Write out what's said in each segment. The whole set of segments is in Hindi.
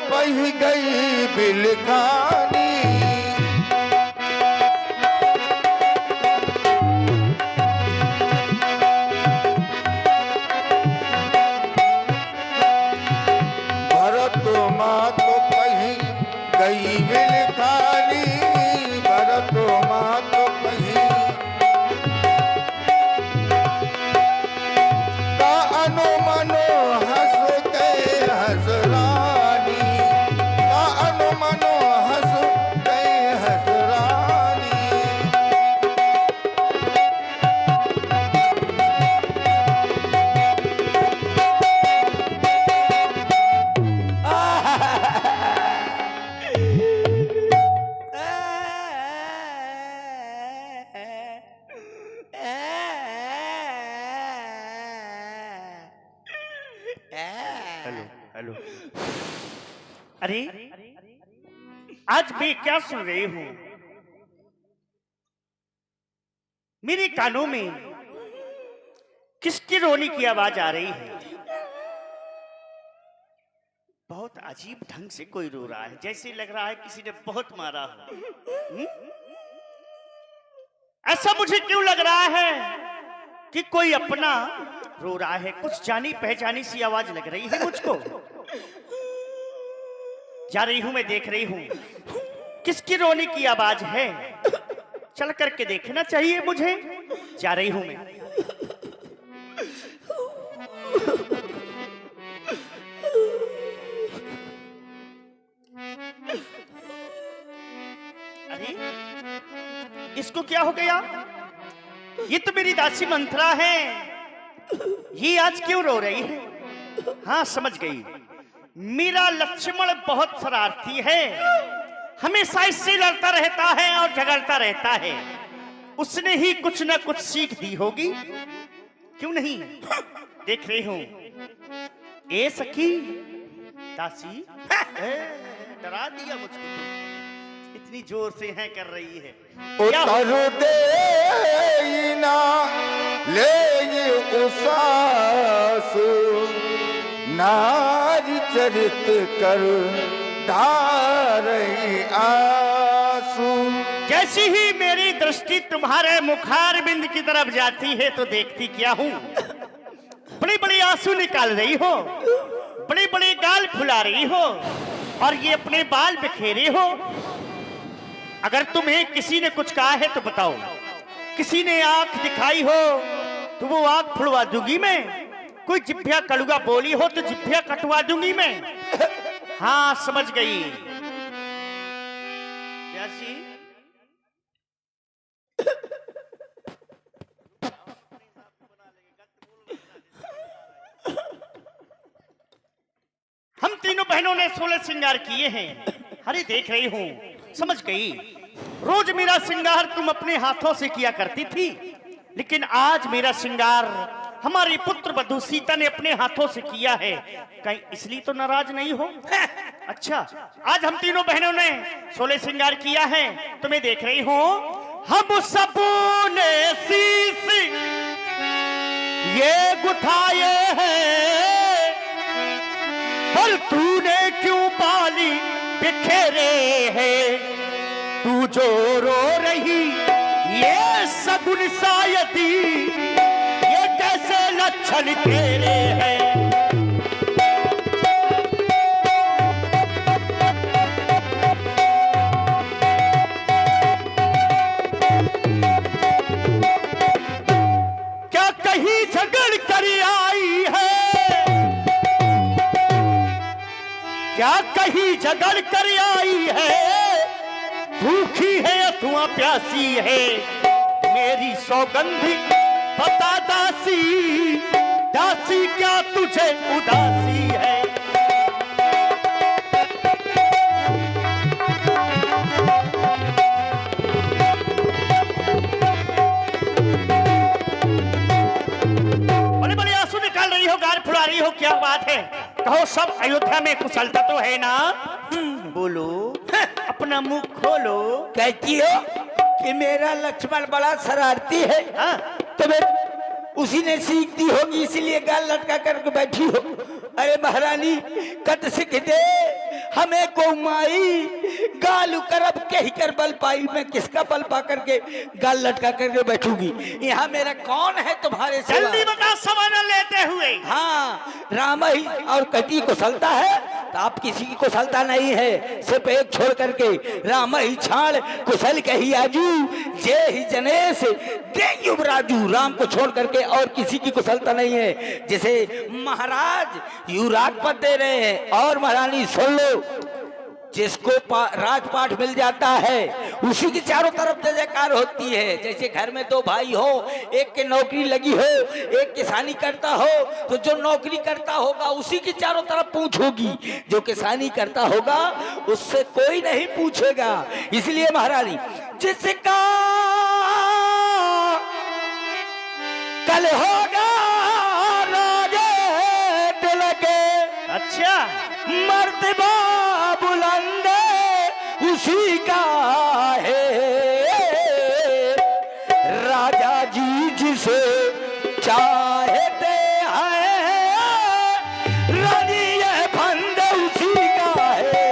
पही गई बिलखानी। भरत माँ तो पही गई बिलखानी, भरत माँ तो पही का अनु मनो हंस के हंसरानी, का अनु मनो हंस के हंसरानी। Hello hello. अरे आज मैं क्या सुन रही हूँ? मेरे कानों में किसकी रोने की आवाज आ रही है? बहुत अजीब ढंग से कोई रो रहा है, जैसे लग रहा है किसी ने बहुत मारा हो। ऐसा मुझे क्यों लग रहा है कि कोई अपना रो रहा है? कुछ जानी पहचानी सी आवाज लग रही है मुझको। जा रही हूं, मैं देख रही हूं किसकी रोने की आवाज है। चल करके देखना चाहिए मुझे। जा रही हूं मैं। अरे इसको क्या हो गया? ये तो मेरी दासी मंथरा है। ये आज क्यों रो रही है? हाँ समझ गई। मेरा लक्ष्मण बहुत शरारती है, हमेशा इससे लड़ता रहता है और झगड़ता रहता है। उसने ही कुछ न कुछ सीख दी होगी, क्यों नहीं? देख रही हूं। ए सखी दासी, डरा दिया मुझको। इतनी जोर से है कर रही है। उतर दे ना ले उसासु, नारी चरित कर धारई आंसू। जैसी ही मेरी दृष्टि तुम्हारे मुखारबिंद की तरफ जाती है तो देखती क्या हूं? बड़ी बड़ी आंसू निकाल रही हो, बड़ी बड़ी गाल फुला रही हो और ये अपने बाल बिखेरे हो। अगर तुम्हें किसी ने कुछ कहा है तो बताओ। किसी ने आंख दिखाई हो तो वो आंख फुलवा दूंगी मैं। कोई जिभ्या कड़ुआ बोली हो तो जिभ्या कटवा दूंगी मैं। हाँ समझ गई। व्यासी हम तीनों बहनों ने 16 श्रृंगार किए हैं। अरे देख रही हूं, समझ गई। रोज मेरा श्रृंगार तुम अपने हाथों से किया करती थी, लेकिन आज मेरा श्रृंगार हमारी पुत्र वधू सीता ने अपने हाथों से किया है। कहीं इसलिए तो नाराज नहीं हो? अच्छा, आज हम तीनों बहनों ने 16 श्रृंगार किया है तो मैं देख रही हूं। हम सबों ने शीश ये गुठाए हैं, पर तूने क्यों बाली बिखेरे हैं? तू जो रो रही ये सगुन सायदी, ये कैसे लक्षण तेरे हैं? क्या कहीं झगड़ कर आई है? क्या कहीं झगड़ कर आई है? भूखी है अथवा प्यासी है? मेरी सौगंधी बता दासी, दासी क्या तुझे उदासी है? बड़े बड़े आंसू निकाल रही हो, गाल फुला रही हो, क्या बात है? कहो सब अयोध्या में कुशलता तो है ना? बोलो, अपना मुंह खोलो। कहती हो कि मेरा लक्ष्मण बड़ा शरारती है, तो मैं उसी ने सीख दी होगी, इसीलिए गाल लटका करके बैठी हो। अरे महारानी, कत सिख दे हमें को माई गालू करब कही कर बल पाई, मैं किसका बल पा करके गाल लटका करके बैठूंगी? यहाँ मेरा कौन है तुम्हारे सिवा? जल्दी बता समय न लेते हुए। हाँ, राम ही और कटी कुशलता है तो आप किसी की कुशलता नहीं है, सिर्फ एक छोड़ करके राम ही छाड़ कुशल कही आजू, जे ही जनेश दे युवराजू। राम को छोड़ करके और किसी की कुशलता नहीं है। जैसे महाराज युवराज पद दे रहे हैं और महारानी सुन लो, जिसको राजपाट मिल जाता है उसी की चारों तरफ जय जयकार होती है। जैसे घर में दो भाई हो, एक की नौकरी लगी हो, एक किसानी करता हो, तो जो नौकरी करता होगा उसी की चारों तरफ पूछ होगी, जो किसानी करता होगा उससे कोई नहीं पूछेगा। इसलिए महारानी जिसका कल होगा राजे तिलक, अच्छा, मर्तबा बुलंद उसी का है, राजा जी जिसे चाहते हैं, रानी ये फंद उसी का है।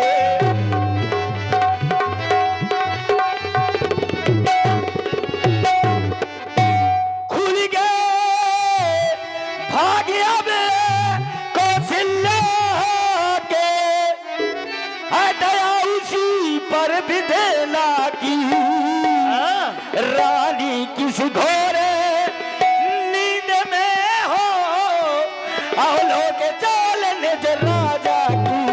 खुल गए भाग्य में कौशल्या के, दया उसी पर विधेला की, रानी किस घोरे नींद में हो, औलो के चलने जो राजा की।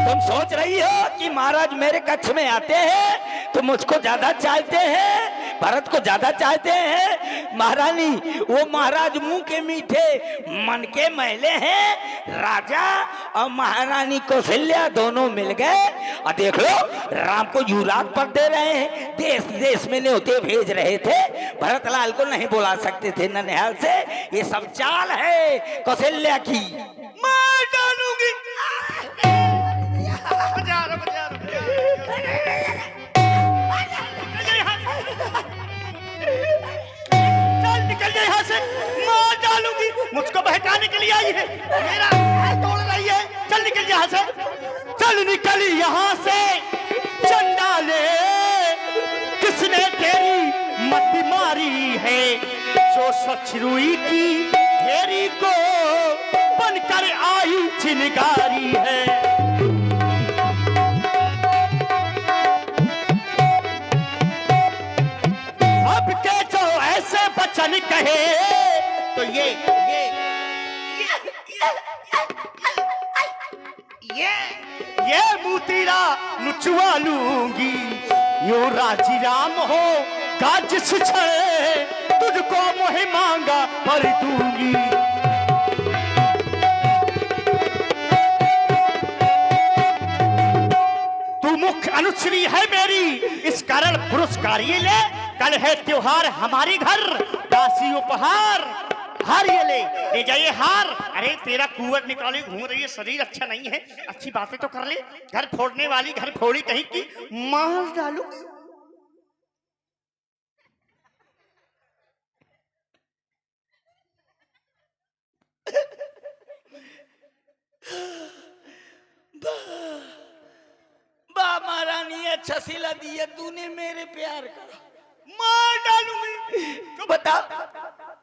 तुम सोच रही हो कि महाराज मेरे कक्ष में आते हैं तो मुझको ज्यादा चाहते हैं, भरत को ज्यादा चाहते हैं। महारानी वो महाराज मुंह के मीठे मन के मैले हैं। राजा और महारानी कौशल्या दोनों मिल गए और देख लो राम को युवराज पद दे रहे हैं। देश देश में न्योते भेज रहे थे, भरतलाल को नहीं बुला सकते थे ननिहाल से। ये सब चाल है कौशल्या की। मार डालूंगी। बजा रहा, बजा रहा। चल निकल जा यहाँ से, मार डालूंगी। मुझको बहकाने के लिए आई है, मेरा हाथ तोड़ रही है। चल निकल यहाँ से, चल निकल यहाँ से। चंडाले किसने तेरी मत मारी है, जो स्वच्छ रुई की घेरी को बनकर आई चिनगारी है। अब के जो ऐसे बचन कहे तो ये मुतीरा नुचवा लूंगी। यो राजी राम हो गाज छे, तुझको मोहे मांगा पर दूंगी। तू मुख्य अनुश्री है मेरी, इस कारण पुरस्कार ये ले। कल है त्योहार हमारी घर, दासी उपहार। हार ये ले जाइए हार। अरे तेरा कुंवर निकाली घूम रही है, शरीर अच्छा नहीं है, अच्छी बातें तो कर ले। घर फोड़ने वाली घर फोड़ी कहीं की, मार डालू। बा महारानी अच्छा सिला दिया तूने मेरे प्यार का, मार डालूंगी। तो बता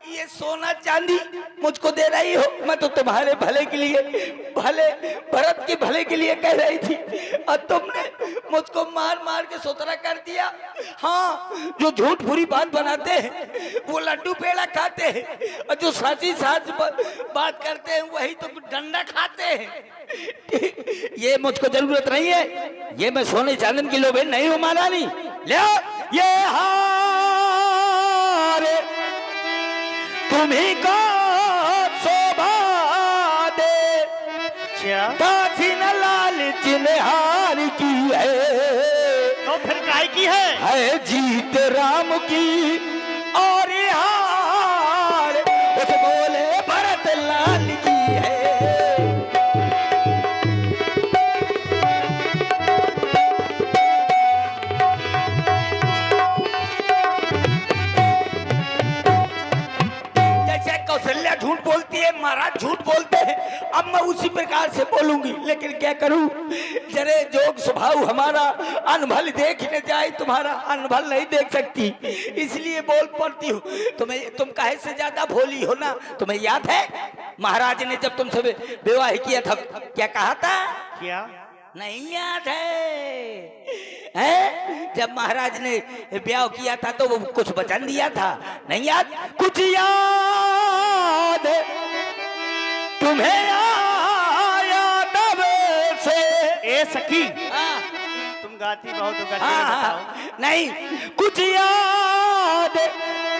ये सोना चांदी मुझको दे रही हो? मैं तो तुम्हारे भले के लिए, भले भरत के भले के लिए कह रही थी और तुमने मुझको मार मार के सोतरा कर दिया। हाँ, जो झूठ बुरी बात बनाते हैं वो लड्डू पेड़ा खाते हैं और जो साची साच बात करते हैं वही तो डंडा खाते हैं। ये मुझको जरूरत नहीं है, ये मैं सोने चांदन की लोभे नहीं हूँ महारानी। ले ये हार तुम्ही को शोभा दे, दासिन लाल चिन्हार की है। तो फिर काय की है जीत राम की और हार उस बोले भरत लाल की है। जैसे कौशल्या झूठ बोलती है, महाराज झूठ बोलते हैं, अब मैं उसी प्रकार से बोलूंगी। लेकिन क्या करूं, जरे जोग स्वभाव हमारा, अनभल देखने जाए तुम्हारा अनभल नहीं देख सकती, इसलिए बोल पड़ती हूँ। तुम काहे से ज्यादा भोली हो ना। तुम्हें याद है महाराज ने जब तुमसे विवाह किया था क्या कहा था? क्या नहीं याद है? जब महाराज ने ब्याह किया था तो वो कुछ वचन दिया था, नहीं याद? कुछ याद तुम्हें आया तब से। ए सखी, हाँ, तुम गाती बहुत हो, गाती हाँ, बताओ। नहीं, कुछ याद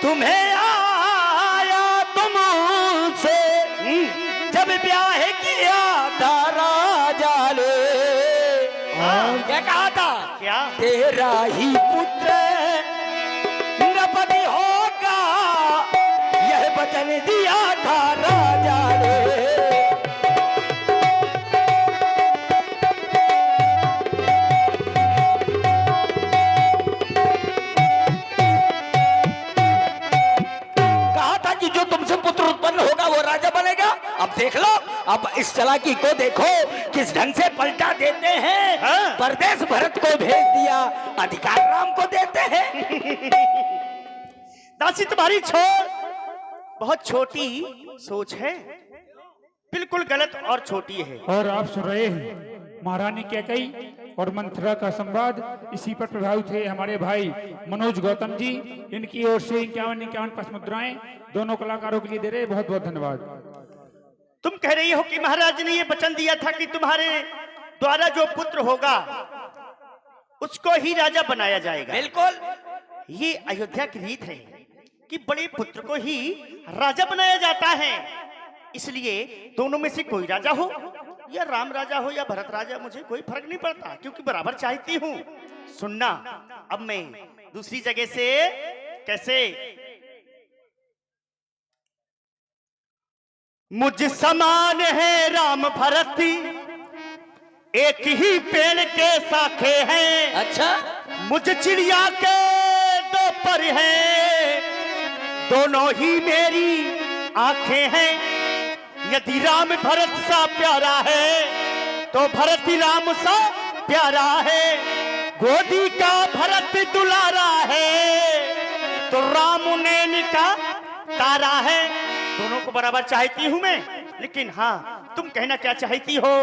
तुम्हें आया तुमसे जब ब्याह किया था राजा ने। क्या कहा था? क्या? तेरा ही पुत्र नृपति होगा, यह वचन दिया था राजा ने। कहा था कि जो तुमसे पुत्र उत्पन्न होगा वो राजा बनेगा। अब देख लो, अब इस चालाकी को देखो किस ढंग से पलटा देते हैं। हाँ। परदेश भरत को भेज दिया, अधिकार राम को देते हैं। दासी तुम्हारी छोड़ बहुत छोटी सोच है, बिल्कुल गलत और छोटी है। और आप सुन रहे हैं महारानी कैकेयी और मंथरा का संवाद। इसी पर प्रभावित थे हमारे भाई मनोज गौतम जी। इनकी ओर से 51 पश्च मुद्राएं दोनों कलाकारों के लिए दे रहे, बहुत बहुत धन्यवाद। तुम कह रही हो कि महाराज ने ये वचन दिया था कि तुम्हारे द्वारा जो पुत्र होगा उसको ही राजा बनाया जाएगा। बिल्कुल, ये अयोध्या की रीत है कि बड़े पुत्र को ही राजा बनाया जाता है, इसलिए दोनों में से कोई राजा हो, या राम राजा हो या भरत राजा, मुझे कोई फर्क नहीं पड़ता, क्योंकि बराबर चाहती हूँ। सुनना, अब मैं दूसरी जगह से कैसे मुझ समान है राम भरत, एक ही पेड़ के शाखे हैं। अच्छा, मुझ चिड़िया के दो पर हैं, दोनों ही मेरी आंखें हैं। यदि राम भरत सा प्यारा है तो भरत ही राम सा प्यारा है। गोदी का भरत दुलारा है तो राम नैन का तारा है। दोनों को बराबर चाहती हूं मैं, लेकिन हाँ, तुम कहना क्या चाहती हो?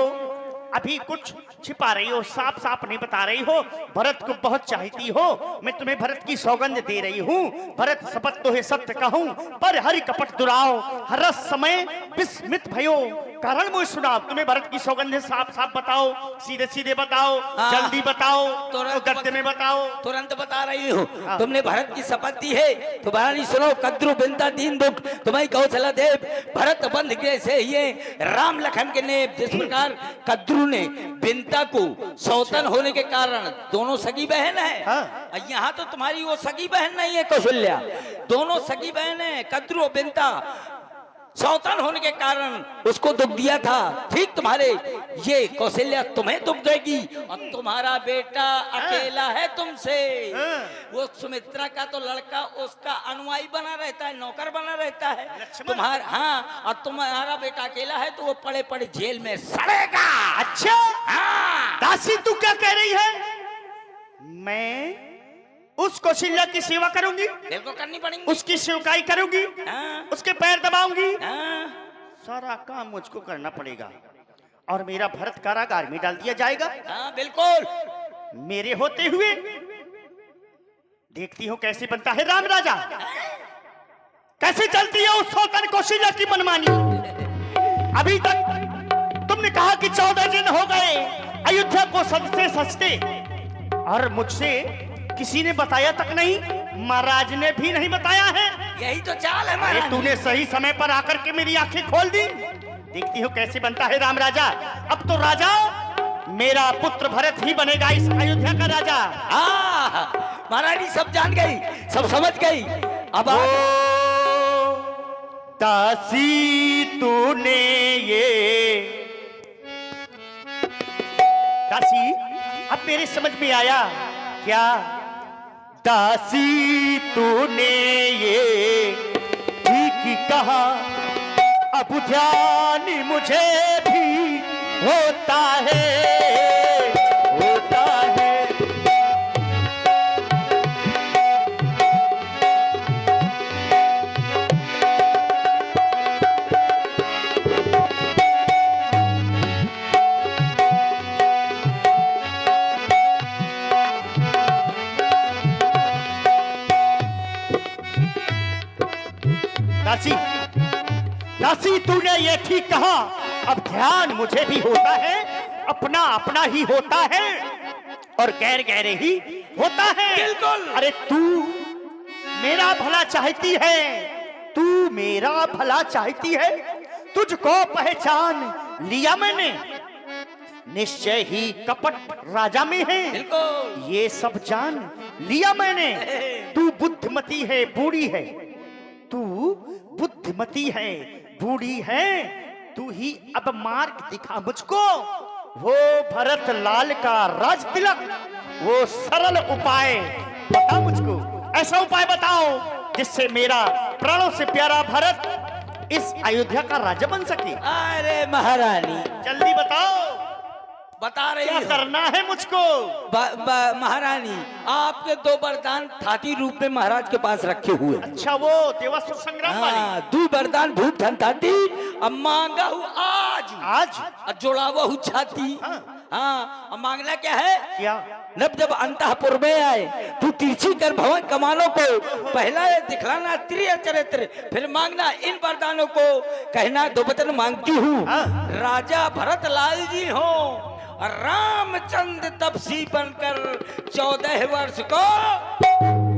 अभी कुछ छिपा रही हो, साफ साफ नहीं बता रही हो। भरत को बहुत चाहती हो, मैं तुम्हें भरत की सौगंध दे रही हूँ। भरत शपथ तो है सत्य कहूँ, पर हरि कपट दुराओ, हर समय विस्मित भयो। कारण मुझे सुनाओ, तुम्हें भरत की सौगंध है, साफ साफ बताओ, सीधे सीधे बताओ, हाँ। जल्दी बताओ, तुरंत गद्य में बताओ। तुरंत बता रही हूँ। हाँ। तुमने भरत की शपथ दी है तो महारानी सुनो, कद्रु बिंता दीन दुख तुम्हें कौशला देव, भरत बंध गए से ये राम लखन के नेब। जिस प्रकार कद्रु ने बिंता को सौतन होने के कारण, दोनों सगी बहन है। हाँ। यहाँ तो तुम्हारी वो सगी बहन नहीं है कौशल्या, दोनों सगी बहन है। कद्रु और बिंता सौतन होने के कारण उसको दुख दिया था। ठीक तुम्हारे ये कौशल्या तुम्हें दुख देगी, और तुम्हारा बेटा अकेला है तुमसे। वो सुमित्रा का तो लड़का उसका अनुयायी बना रहता है, नौकर बना रहता है। तुम्हारा, हाँ, और तुम्हारा बेटा अकेला है तो वो पड़े पड़े जेल में सड़ेगा। अच्छा, हाँ। दासी तू क्या कह रही है? मैं उस कौशल्या की सेवा करूंगी, बिल्कुल करनी पड़ेगी, उसकी सेवकाई करूंगी, हाँ। उसके पैर दबाऊंगी, हाँ। सारा काम मुझको करना पड़ेगा, और मेरा भरत कारागार में डाल दिया जाएगा। हाँ, बिल्कुल। मेरे होते हुए देखती हूँ कैसे बनता है राम राजा, कैसे चलती है उस सौतन कौशल्या की मनमानी। अभी तक तुमने कहा कि 14 दिन हो गए अयोध्या को सजते सजते, और मुझसे किसी ने बताया तक नहीं, महाराज ने भी नहीं बताया है। यही तो चाल है अरे महाराज। तूने सही समय पर आकर के मेरी आंखें खोल दी। देखती हो कैसे बनता है राम राजा। अब तो राजा मेरा पुत्र भरत ही बनेगा, इस अयोध्या का राजा। हाँ, महारानी सब जान गई, सब समझ गई। अब दासी तूने ये, दासी अब मेरे समझ में आया क्या? दासी तूने ये ठीक की कहा, अब ध्यान मुझे भी होता है, होता है। दासी, दासी तूने ये ठीक कहा, अब ध्यान मुझे भी होता है, अपना अपना ही होता है और गैर गैरे ही होता है। बिल्कुल। अरे तू मेरा भला चाहती है, तू मेरा भला चाहती है, तुझको पहचान लिया मैंने, निश्चय ही कपट राजा में है, बिल्कुल। ये सब जान लिया मैंने। तू बुद्धिमती है, बूढ़ी है, तू बुद्धिमती है, बूढ़ी है, तू ही अब मार्ग दिखा मुझको, वो भरत लाल का राज तिलक, वो सरल उपाय बता मुझको, ऐसा उपाय बताओ जिससे मेरा प्राणों से प्यारा भरत इस अयोध्या का राजा बन सके। अरे महारानी, जल्दी बताओ, बता रही क्या हूँ। करना है मुझको। महारानी, आपके 2 वरदान थाती रूप में महाराज के पास रखे हुए। अच्छा, वो देवासुर संग्राम वाली। हाँ, 2 वरदान भूत धन थाती, अब मांगा हूँ आज, आज जोड़ावा हूँ छाती। हाँ, अब मांगना क्या है? क्या? नब जब अंतःपुर में आए, तू तिरछी कर भवन कमानों को, पहला ये दिखलाना त्रिय चरित्र, फिर मांगना इन वरदानों को, कहना 2 वचन मांगती हूँ, राजा भरत लाल जी हो, रामचंद्र तपसी बनकर 14 वर्ष को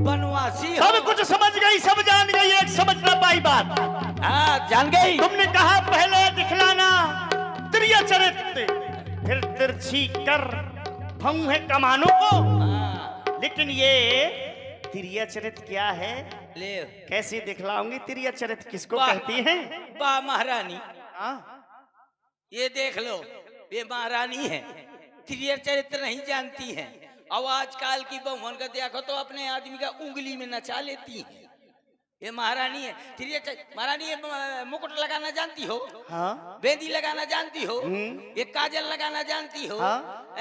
वनवासी हो। सब कुछ समझ गई, सब जान गई, एक समझ ना पाई बात। हाँ, जान गई। तुमने कहा पहले दिखलाना त्रिय चरित्र, फिर तिरछी कर भंग है कमानों को, हाँ, लेकिन ये त्रिय चरित्र क्या है? ले कैसे दिखलाऊंगी त्रिय चरित्र, किसको वाह। कहती हैं? वाह महारानी, हाँ? ये देख लो, ये महारानी है, त्रिय चरित्र नहीं जानती है। अब आजकल की बहुवन का देखो तो अपने आदमी का उंगली में नचा लेती है। ये महारानी है, महारानी ये मुकुट लगाना जानती हो? हाँ? बेंदी लगाना जानती हो? ये काजल लगाना जानती हो? हाँ?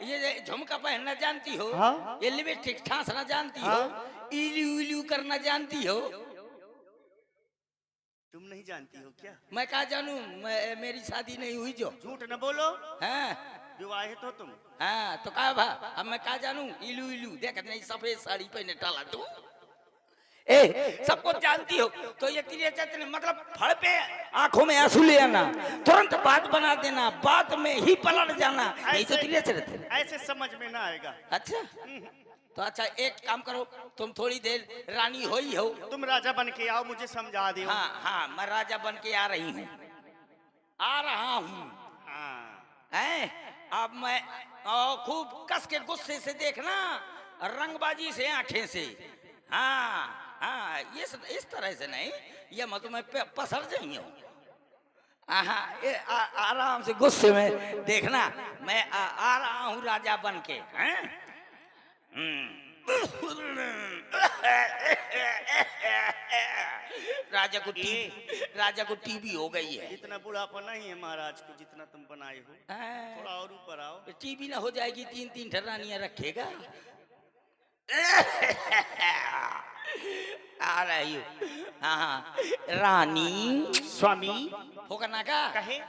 ये झुमका पहनना जानती हो? हाँ? ये लिपस्टिक ठांसना जानती हो? हाँ? इलू इलू करना जानती हो? तुम नहीं जानती हो क्या? मैं क्या जानूं, मेरी शादी नहीं हुई जो। झूठ न बोलो, हाँ, विवाहित हो तुम। हाँ, तो कहा भा, अब मैं क्या जानूं, इलू इलू देख नहीं, सफेद साड़ी पहने डाला तू, सब कुछ जानती हो, तो ये त्रिय चरित्र मतलब फड़ पे आंखों में आंसू ले आना, तुरंत बात बना देना, बात में ही पलट जाना, यही तो त्रिय चरित्र। ऐसे समझ में ना आएगा। अच्छा, तो अच्छा एक काम करो, तुम थोड़ी देर रानी होई हो, तुम राजा बन के आओ, मुझे समझा दो। हाँ हाँ, मैं राजा बन के आ रही हूँ, आ रहा हूँ। हाँ। अब मैं खूब कस के गुस्से से देखना, रंगबाजी से, आंखें से। हाँ हाँ, ये इस तरह से नहीं, ये मत मैं पसर जाई हूँ। आराम से गुस्से में देखना, मैं आ रहा हूँ राजा बन के। राजा को टीबी हो गई है। इतना बुढ़ापा नहीं है महाराज को जितना तुम बनाए हो, थोड़ा और ऊपर आओ। टीबी ना हो जाएगी, 3-3 ठरानियां रखेगा। आ रही हो। हाँ, रानी स्वामी होगा का कहे,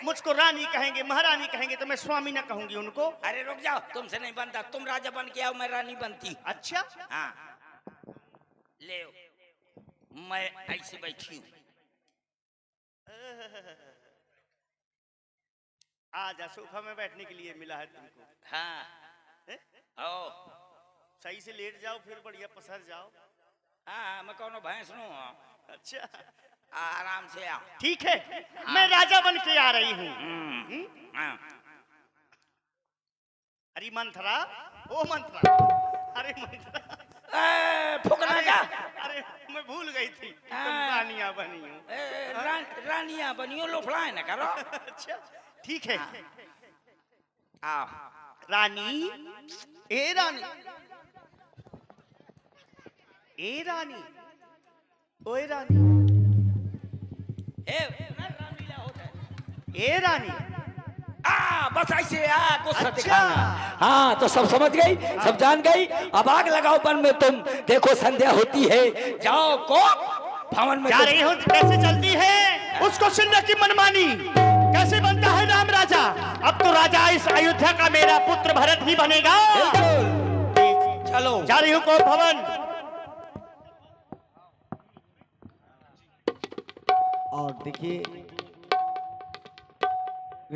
मुझको रानी कहेंगे, महारानी कहेंगे, तो मैं स्वामी ना कहूंगी उनको। अरे रुक जाओ, तुमसे नहीं बनता, तुम राजा बन के आओ, मैं रानी बनती। अच्छा, हाँ, ले मैं ऐसे बैठी हूँ। आजा, सोफा में बैठने के लिए मिला है तुमको। हाँ, ओ सही से लेट जाओ, फिर बढ़िया पसर जाओ। हाँ, मैं कौन भैंस हूँ। अच्छा, आराम से आओ। ठीक है, मैं राजा बन के आ रही हूँ। अरे मंथरा, ओ मंथरा, अरे मंथरा, फुकना का? अरे मैं भूल गई थी, तुम रानियां बनी हो। रानियां बनी हो, लोफड़ाए ना करो। अच्छा, ठीक है। आओ रानी, ए रानी, ए रानी, ओए रानी, रामलीला होता है। ए रानी, बस ऐसे गुस्सा अच्छा। दिखाना। हाँ तो सब समझ गई, सब जान गई। अब आग लगाओ वन में तुम, देखो संध्या होती है। जाओ को भवन में जा तुम। रही हो, कैसे चलती है उसको सुनने की मनमानी, कैसे बनता है राम राजा। अब तो राजा इस अयोध्या का मेरा पुत्र भरत ही बनेगा। बिल्कुल। चलो जा रही हूँ को भवन। और देखिए